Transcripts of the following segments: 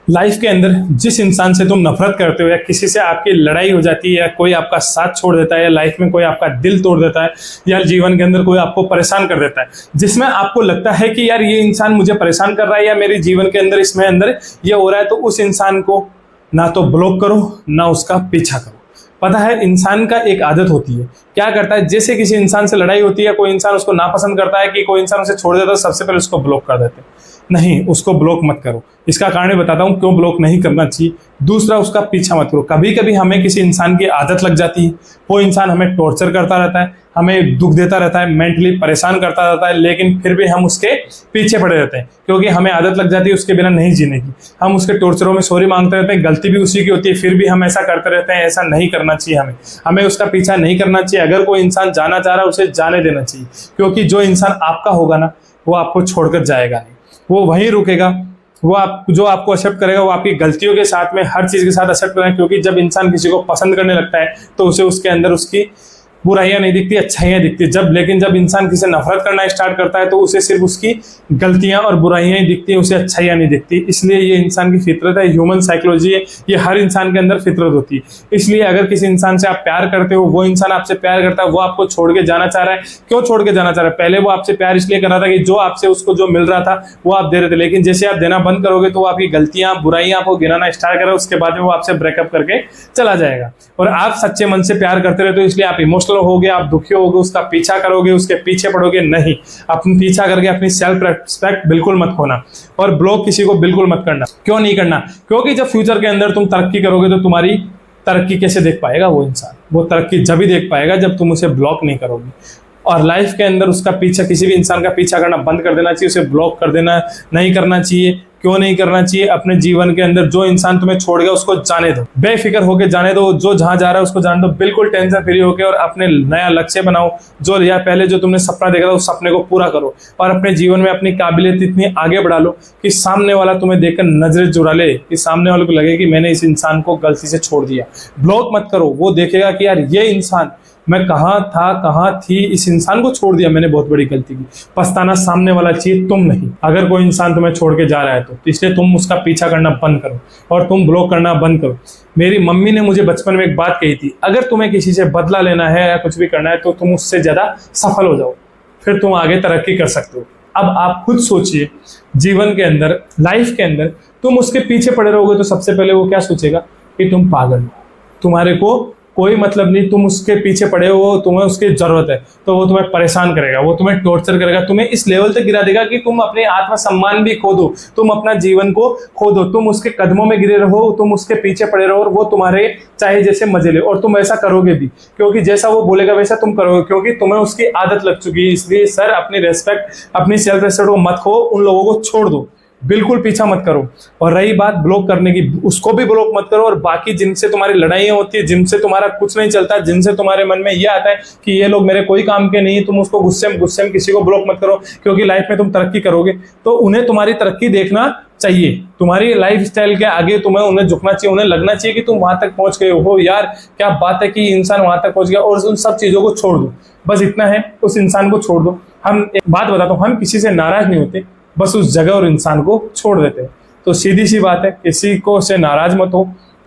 Life के अंदर जिस इंसान से तुम नफरत करते हो या किसी से आपकी लड़ाई हो जाती है या कोई आपका साथ छोड़ देता है या लाइफ में कोई आपका दिल तोड़ देता है या जीवन के अंदर कोई आपको परेशान कर देता है, जिसमें आपको लगता है कि यार ये इंसान मुझे परेशान कर रहा है या मेरे जीवन के अंदर इसमें अंदर ये हो रहा है, तो उस इंसान को ना तो ब्लॉक करो ना उसका पीछा करो। पता है, इंसान का एक आदत होती है, क्या करता है, जैसे किसी इंसान से लड़ाई होती है, कोई इंसान उसको नापसंद करता है कि कोई इंसान उसे छोड़ देता है, सबसे पहले उसको ब्लॉक कर देते हैं। नहीं, उसको ब्लॉक मत करो। इसका कारण बताता हूँ क्यों ब्लॉक नहीं करना चाहिए। दूसरा, उसका पीछा मत करो। कभी कभी हमें किसी इंसान की आदत लग जाती है, वो इंसान हमें टॉर्चर करता रहता है, हमें दुख देता रहता है, मेंटली परेशान करता रहता है, लेकिन फिर भी हम उसके पीछे पड़े रहते हैं क्योंकि हमें आदत लग जाती है उसके बिना नहीं जीने की। हम उसके टॉर्चरों में सॉरी मांगते रहते हैं, गलती भी उसी की होती है, फिर भी हम ऐसा करते रहते हैं। ऐसा नहीं करना चाहिए, हमें उसका पीछा नहीं करना चाहिए। अगर कोई इंसान जाना चाह रहा है उसे जाने देना चाहिए, क्योंकि जो इंसान आपका होगा ना, वो आपको छोड़कर जाएगा नहीं, वो वहीं रुकेगा। वो आप जो आपको एक्सेप्ट करेगा वो आपकी गलतियों के साथ में हर चीज के साथ एक्सेप्ट करेगा, क्योंकि जब इंसान किसी को पसंद करने लगता है तो उसे उसके अंदर उसकी बुराइयां नहीं दिखती, अच्छाइयां दिखती। लेकिन जब इंसान किसी से नफरत करना स्टार्ट करता है तो उसे सिर्फ उसकी गलतियां और बुराइयां ही दिखती हैं, उसे अच्छाइयां नहीं दिखती। इसलिए ये इंसान की फितरत है, ह्यूमन साइकोलॉजी है, ये हर इंसान के अंदर फितरत होती है। इसलिए अगर किसी इंसान से आप प्यार करते हो, वो इंसान आपसे प्यार करता है, वो आपको छोड़ के जाना चाह रहा है, क्यों छोड़ के जाना चाह रहा है? पहले वो आपसे प्यार इसलिए कर रहा था कि जो आपसे उसको जो मिल रहा था वो आप दे रहे थे, लेकिन जैसे आप देना बंद करोगे तो वो आपकी गलतियां बुराइयां आपको गिनाना स्टार्ट करेगा, उसके बाद में वो आपसे ब्रेकअप करके चला जाएगा। और आप सच्चे मन से प्यार करते रहे तो इसलिए आप इमोशनल हो गए, आप दुखी होगे, उसका पीछा करोगे, उसके पीछे पड़ोगे नहीं। अपनी पीछा करके अपनी सेल्फ रेस्पेक्ट बिल्कुल मत खोना, और ब्लॉक किसी को बिल्कुल मत करना। क्यों नहीं करना? क्योंकि जब फ्यूचर के अंदर तुम तरक्की करोगे तो तुम्हारी तरक्की कैसे देख पाएगा वो इंसान? वो तरक्की जब ही देख पाएगा जब तुम उसे ब्लॉक नहीं करोगे। और लाइफ के अंदर उसका पीछा, किसी भी इंसान का पीछा करना बंद कर देना चाहिए, उसे ब्लॉक कर देना नहीं करना चाहिए। क्यों नहीं करना चाहिए? अपने जीवन के अंदर जो इंसान तुम्हें छोड़ गया उसको जाने दो, बेफिक्र होकर जाने दो, जो जहां जा रहा है उसको जाने दो, बिल्कुल टेंशन फ्री होकर, और अपने नया लक्ष्य बनाओ। जो या पहले जो तुमने सपना देखा था उस सपने को पूरा करो, और अपने जीवन में अपनी काबिलियत इतनी आगे बढ़ा लो कि सामने वाला तुम्हें देखकर नजरें चुरा ले, कि सामने वाले को लगे कि मैंने इस इंसान को गलती से छोड़ दिया। ब्लॉक मत करो, वो देखेगा कि यार ये इंसान, मैं कहाँ था कहाँ थी, इस इंसान को छोड़ दिया, मैंने बहुत बड़ी गलती की। पछताना सामने वाला चाहिए, तुम नहीं। अगर कोई इंसान तुम्हें छोड़ के जा रहा है तो इसलिए तुम उसका पीछा करना बंद करो और तुम ब्लॉक करना बंद करो। मेरी मम्मी ने मुझे बचपन में एक बात कही थी, अगर तुम्हें किसी से बदला लेना है या कुछ भी करना है तो तुम उससे ज्यादा सफल हो जाओ, फिर तुम आगे तरक्की कर सकते हो। अब आप खुद सोचिए, जीवन के अंदर, लाइफ के अंदर तुम उसके पीछे पड़े रहोगे तो सबसे पहले वो क्या सोचेगा कि तुम पागल हो, तुम्हारे को कोई मतलब नहीं, तुम उसके पीछे पड़े हो, तुम्हें उसकी जरूरत है, तो वो तुम्हें परेशान करेगा, वो तुम्हें टॉर्चर करेगा, तुम्हें इस लेवल तक गिरा देगा कि तुम अपने आत्मसम्मान भी खो दो, तुम अपना जीवन को खो दो, तुम उसके कदमों में गिरे रहो, तुम उसके पीछे पड़े रहो, और वो तुम्हारे चाहे जैसे मजे ले, और तुम ऐसा करोगे भी, क्योंकि जैसा वो बोलेगा वैसा तुम करोगे, क्योंकि तुम्हें उसकी आदत लग चुकी है। इसलिए सर, अपनी रेस्पेक्ट, अपनी सेल्फ रेस्पेक्ट को मत खो, उन लोगों को छोड़ दो, बिल्कुल पीछा मत करो। और रही बात ब्लॉक करने की, उसको भी ब्लॉक मत करो। और बाकी जिनसे तुम्हारी लड़ाइयां होती है, जिनसे तुम्हारा कुछ नहीं चलता, जिनसे तुम्हारे मन में यह आता है कि ये लोग मेरे कोई काम के नहीं, तुम उसको गुस्से में किसी को ब्लॉक मत करो, क्योंकि लाइफ में तुम तरक्की करोगे तो उन्हें तुम्हारी तरक्की देखना चाहिए, तुम्हारी लाइफ स्टाइल के आगे तुम्हें उन्हें झुकना चाहिए, उन्हें लगना चाहिए कि तुम वहां तक पहुंच गए हो, यार क्या बात है कि इंसान वहां तक पहुंच गया, और उन सब चीजों को छोड़ दो। बस इतना है, उस इंसान को छोड़ दो। हम एक बात बताता हूँ, हम किसी से नाराज नहीं होते, बस उस जगह और इंसान को छोड़ देते हैं। तो सीधी सी बात है, किसी को से नाराज मत हो,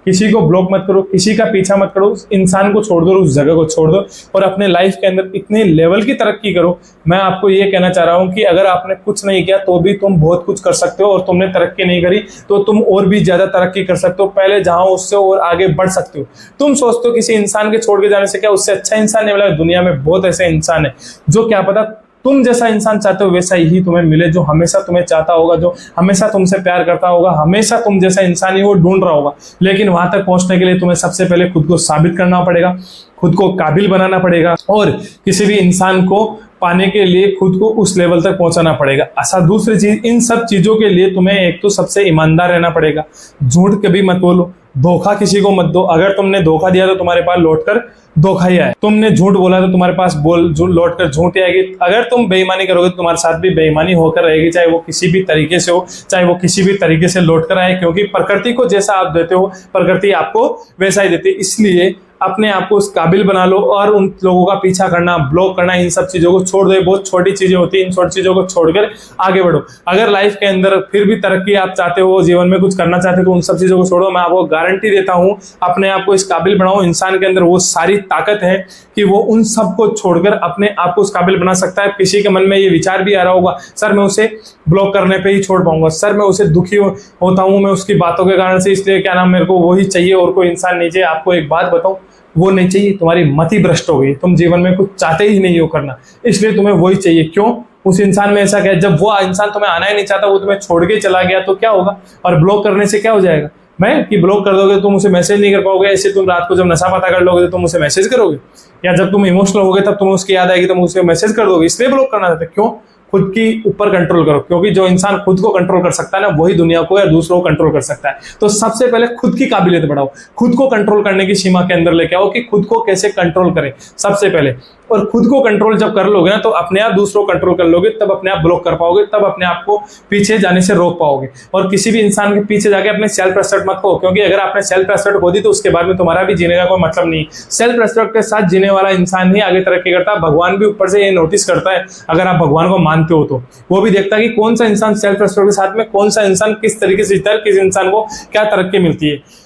किसी को ब्लॉक मत करो, किसी का पीछा मत करो, उस इंसान को छोड़ दो, उस जगह को छोड़ दो, और अपने लाइफ के अंदर इतने लेवल की तरक्की करो। मैं आपको ये कहना चाह रहा हूँ कि अगर आपने कुछ नहीं किया तो भी तुम बहुत कुछ कर सकते हो, और तुमने तरक्की नहीं करी तो तुम और भी ज्यादा तरक्की कर सकते हो, पहले जहां उससे और आगे बढ़ सकते हो। तुम सोचते हो किसी इंसान के छोड़ के जाने से क्या उससे अच्छा इंसान नहीं मिला? दुनिया में बहुत ऐसे इंसान है जो क्या पता तुम जैसा इंसान चाहते हो वैसा ही तुम्हें मिले, जो हमेशा तुम्हें चाहता होगा, जो हमेशा तुमसे प्यार करता होगा, हमेशा तुम जैसा इंसान ही वो ढूंढ रहा होगा। लेकिन वहां तक पहुंचने के लिए तुम्हें सबसे पहले खुद को साबित करना पड़ेगा, खुद को काबिल बनाना पड़ेगा, और किसी भी इंसान को पाने के लिए खुद को उस लेवल तक पहुंचाना पड़ेगा। ऐसा दूसरी चीज, इन सब चीजों के लिए तुम्हें एक तो सबसे ईमानदार रहना पड़ेगा, झूठ कभी मत बोलो, धोखा किसी को मत दो। अगर तुमने धोखा दिया तो तुम्हारे पास लौटकर धोखा ही आए, तुमने झूठ बोला तो तुम्हारे पास लौटकर झूठ ही आएगी। अगर तुम बेईमानी करोगे तो तुम्हारे साथ भी बेईमानी होकर रहेगी, चाहे वो किसी भी तरीके से हो, चाहे वो किसी भी तरीके से लौटकर आए, क्योंकि प्रकृति को जैसा आप देते हो प्रकृति आपको वैसा ही देती है। इसलिए अपने आप को उस काबिल बना लो और उन लोगों का पीछा करना, ब्लॉक करना, इन सब चीज़ों को छोड़ दो। ये बहुत छोटी चीज़ें होती हैं, इन छोटी चीज़ों को छोड़कर आगे बढ़ो। अगर लाइफ के अंदर फिर भी तरक्की आप चाहते हो, जीवन में कुछ करना चाहते हो, तो उन सब चीज़ों को छोड़ो। मैं आपको गारंटी देता हूँ, अपने आप को इस काबिल बनाओ। इंसान के अंदर वो सारी ताकत है कि वो उन सब को छोड़कर अपने आप को उस काबिल बना सकता है। किसी के मन में ये विचार भी आ रहा होगा, सर मैं उसे ब्लॉक करने पे ही छोड़ पाऊंगा, सर मैं उसे दुखी होता हूँ मैं उसकी बातों के कारण से, इसलिए क्या नाम मेरे को वही चाहिए और कोई इंसान नहीं चाहिए। आपको एक बात बताऊं, वो नहीं चाहिए, तुम्हारी मति भ्रष्ट हो गई, तुम जीवन में कुछ चाहते ही नहीं हो करना, इसलिए तुम्हें वही चाहिए। क्यों? उस इंसान में ऐसा क्या है? जब वो इंसान तुम्हें आना ही नहीं चाहता, वो तुम्हें छोड़ के चला गया, तो क्या होगा? और ब्लॉक करने से क्या हो जाएगा? मैं कि ब्लॉक कर दोगे तुम उसे मैसेज नहीं कर पाओगे। ऐसे तुम रात को जब नशा पता कर लोगे तो तुम उसे मैसेज करोगे, या जब तुम इमोशनल होगे तब तुम्हें उसकी याद आएगी तुम उसे मैसेज कर दोगे। इसलिए ब्लॉक करना चाहते। क्यों? खुद की ऊपर कंट्रोल करो, क्योंकि जो इंसान खुद को कंट्रोल कर सकता है ना, वही दुनिया को या दूसरों को कंट्रोल कर सकता है। तो सबसे पहले खुद की काबिलियत बढ़ाओ, खुद को कंट्रोल करने की सीमा के अंदर लेके आओ कि खुद को कैसे कंट्रोल करें सबसे पहले। और खुद को कंट्रोल जब कर लोगे ना, तो अपने आप दूसरों को कंट्रोल कर लोगे, तब अपने आप ब्लॉक कर पाओगे, तब अपने आप को पीछे जाने से रोक पाओगे। और किसी भी इंसान के पीछे जाके अपने सेल्फ रेस्पेक्ट मत खो, क्योंकि अगर आपने सेल्फ रेस्पेक्ट खो दी तो उसके बाद में तुम्हारा भी जीने का कोई मतलब नहीं। सेल्फ रेस्पेक्ट के साथ जीने वाला इंसान ही आगे तरक्की करता है। भगवान भी ऊपर से ये नोटिस करता है, अगर आप भगवान को मानते हो तो वो भी देखता है कि कौन सा इंसान सेल्फ रेस्पेक्ट के साथ में, कौन सा इंसान किस तरीके से जीता है, किस इंसान को क्या तरक्की मिलती है।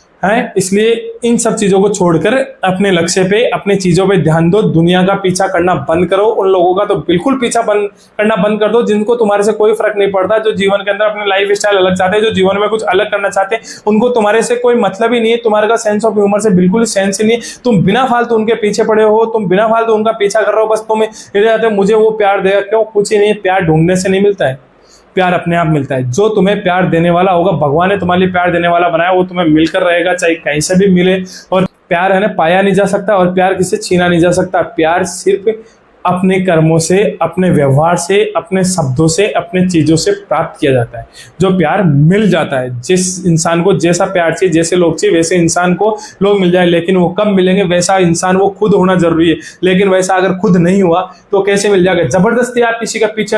इसलिए इन सब चीजों को छोड़कर अपने लक्ष्य पे, अपनी चीजों पे ध्यान दो। दुनिया का पीछा करना बंद करो। उन लोगों का तो बिल्कुल पीछा करना बंद कर दो जिनको तुम्हारे से कोई फर्क नहीं पड़ता, जो जीवन के अंदर अपने लाइफ स्टाइल अलग चाहते हैं, जो जीवन में कुछ अलग करना चाहते हैं। उनको तुम्हारे से कोई मतलब ही नहीं है, तुम्हारे का सेंस ऑफ ह्यूमर से बिल्कुल सेंस ही नहीं है। तुम बिना फालतू उनके पीछे पड़े हो, तुम बिना फालतू उनका पीछा कर रहे हो। बस तुम ये जाते हो मुझे वो प्यार देगा, क्यों? कुछ ही नहीं। प्यार ढूंढने से नहीं मिलता है, प्यार अपने आप मिलता है। जो तुम्हें प्यार देने वाला होगा, भगवान ने तुम्हारे लिए प्यार देने वाला बनाया, वो तुम्हें मिलकर रहेगा, चाहे कहीं से भी मिले। और प्यार है ना, पाया नहीं जा सकता, और प्यार किसी छीना नहीं जा सकता। प्यार सिर्फ अपने कर्मों से, अपने व्यवहार से, अपने शब्दों से, अपने चीजों से प्राप्त किया जाता है। जो प्यार मिल जाता है, जिस इंसान को जैसा प्यार चाहिए, जैसे लोग चाहिए, वैसे इंसान को लोग मिल जाए। लेकिन वो कब मिलेंगे? वैसा इंसान वो खुद होना जरूरी है। लेकिन वैसा अगर खुद नहीं हुआ तो कैसे मिल जाएगा? जबरदस्ती आप किसी का पीछा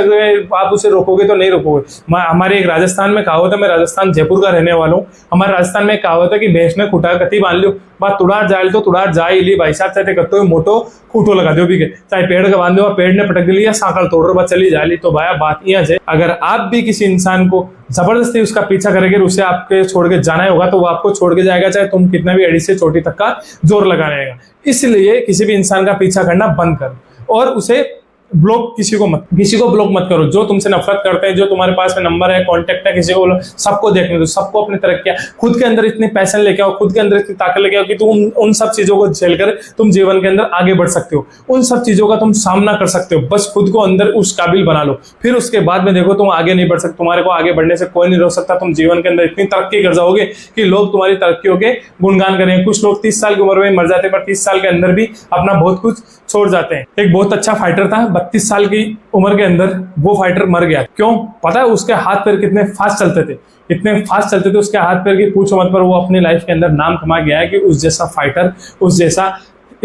आप उसे रोकोगे तो नहीं रोकोगे। हमारे एक राजस्थान में कहावत है, मैं राजस्थान जयपुर का रहने वाला हूँ। हमारे राजस्थान में कहावत है कि भैंस ने खुटा कति बांध लियो, बात तुड़ार जाए तो तुड़ार जा ही ली भाई साहब, चाहे कतो मोटो खूटो लगा दो भी के, चाहे पेड़ का बांध दो, पेड़ ने पटक लिया, सांकल तोड़ बस चली जा ली। तो भाई बात यह है, अगर आप भी किसी इंसान को जबरदस्ती उसका पीछा करेंगे, उसे आपके छोड़ के जाना होगा, तो वो आपको छोड़ के जाएगा, चाहे तुम कितना भी अड़ी से चोटी तक का जोर लगा रहेगा। इसलिए किसी भी इंसान का पीछा करना बंद करो और उसे ब्लॉक किसी को ब्लॉक मत करो। जो तुमसे नफरत करते हैं, जो तुम्हारे पास में नंबर है, कांटेक्ट है, किसी को सबको देखने दो, सबको अपनी तरफ किया। खुद के अंदर इतनी पैशन लेके आओ, खुद के अंदर इतनी ताकत लेके आओ कि तुम उन सब चीजों को झेलकर तुम जीवन के अंदर आगे बढ़ सकते हो, उन सब चीजों का तुम सामना कर सकते हो। बस खुद को अंदर उस काबिल बना लो, फिर उसके बाद में देखो तुम आगे नहीं बढ़ सकते। तुम्हारे को आगे बढ़ने से कोई नहीं रोक सकता। तुम जीवन के अंदर इतनी तरक्की कर जाओगे कि लोग तुम्हारी तरक्कियों के गुणगान करेंगे। कुछ लोग 30 साल की उम्र में मर जाते हैं, पर 30 साल के अंदर भी अपना बहुत कुछ छोड़ जाते हैं। एक बहुत अच्छा फाइटर था, 32 साल की उम्र के अंदर वो फाइटर मर गया। क्यों? पता है उसके हाथ पैर कितने फास्ट चलते थे, इतने फास्ट चलते थे उसके हाथ पैर की पूछो मत। पर वो अपनी लाइफ के अंदर नाम कमा गया है कि उस जैसा फाइटर, उस जैसा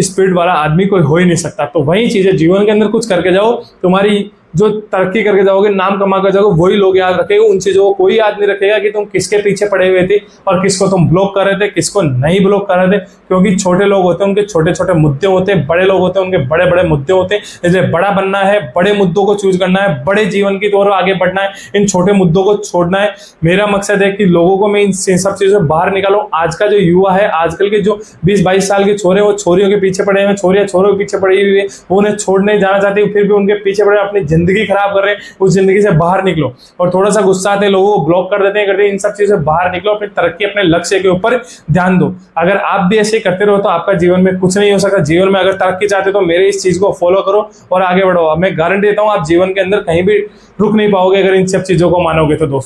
स्पीड वाला आदमी कोई हो ही नहीं सकता। तो वही चीज है, जीवन के अंदर कुछ करके जाओ, तुम्हारी जो तरक्की करके जाओगे, नाम कमा कर जाओगे, वही लोग याद रखेंगे। उन चीजों को कोई याद नहीं रखेगा कि तुम किसके पीछे पड़े हुए थे और किसको तुम ब्लॉक कर रहे थे, किसको नहीं ब्लॉक कर रहे थे। क्योंकि छोटे लोग होते हैं उनके छोटे छोटे मुद्दे होते हैं, बड़े लोग होते हैं उनके बड़े बड़े मुद्दे होते हैं। इसलिए बड़ा बनना है, बड़े मुद्दों को चूज करना है, बड़े जीवन की ओर आगे बढ़ना है, इन छोटे मुद्दों को छोड़ना है। मेरा मकसद है कि लोगों को मैं इन सब चीजों से बाहर निकालूं। आज का जो युवा है, आजकल के जो 20-22 साल के छोरे, वो छोरियों के पीछे पड़े हुए, छोरियां छोरों के पीछे पड़ी हुई है, वो उन्हें छोड़ने जाना चाहती है, फिर भी उनके पीछे पड़े, अपनी जिंदगी खराब कर रहे हैं। उस जिंदगी से बाहर निकलो। और थोड़ा सा गुस्सा आते लोगों को ब्लॉक कर देते हैं, इन सब चीजों से बाहर निकलो, अपनी तरक्की, अपने लक्ष्य के ऊपर ध्यान दो। अगर आप भी ऐसे करते रहो तो आपका जीवन में कुछ नहीं हो सकता। जीवन में अगर तरक्की चाहते हो तो मेरे इस चीज को फॉलो करो और आगे बढ़ो। मैं गारंटी देता हूं आप जीवन के अंदर कहीं भी रुक नहीं पाओगे अगर इन सब चीजों को मानोगे तो दोस्तों।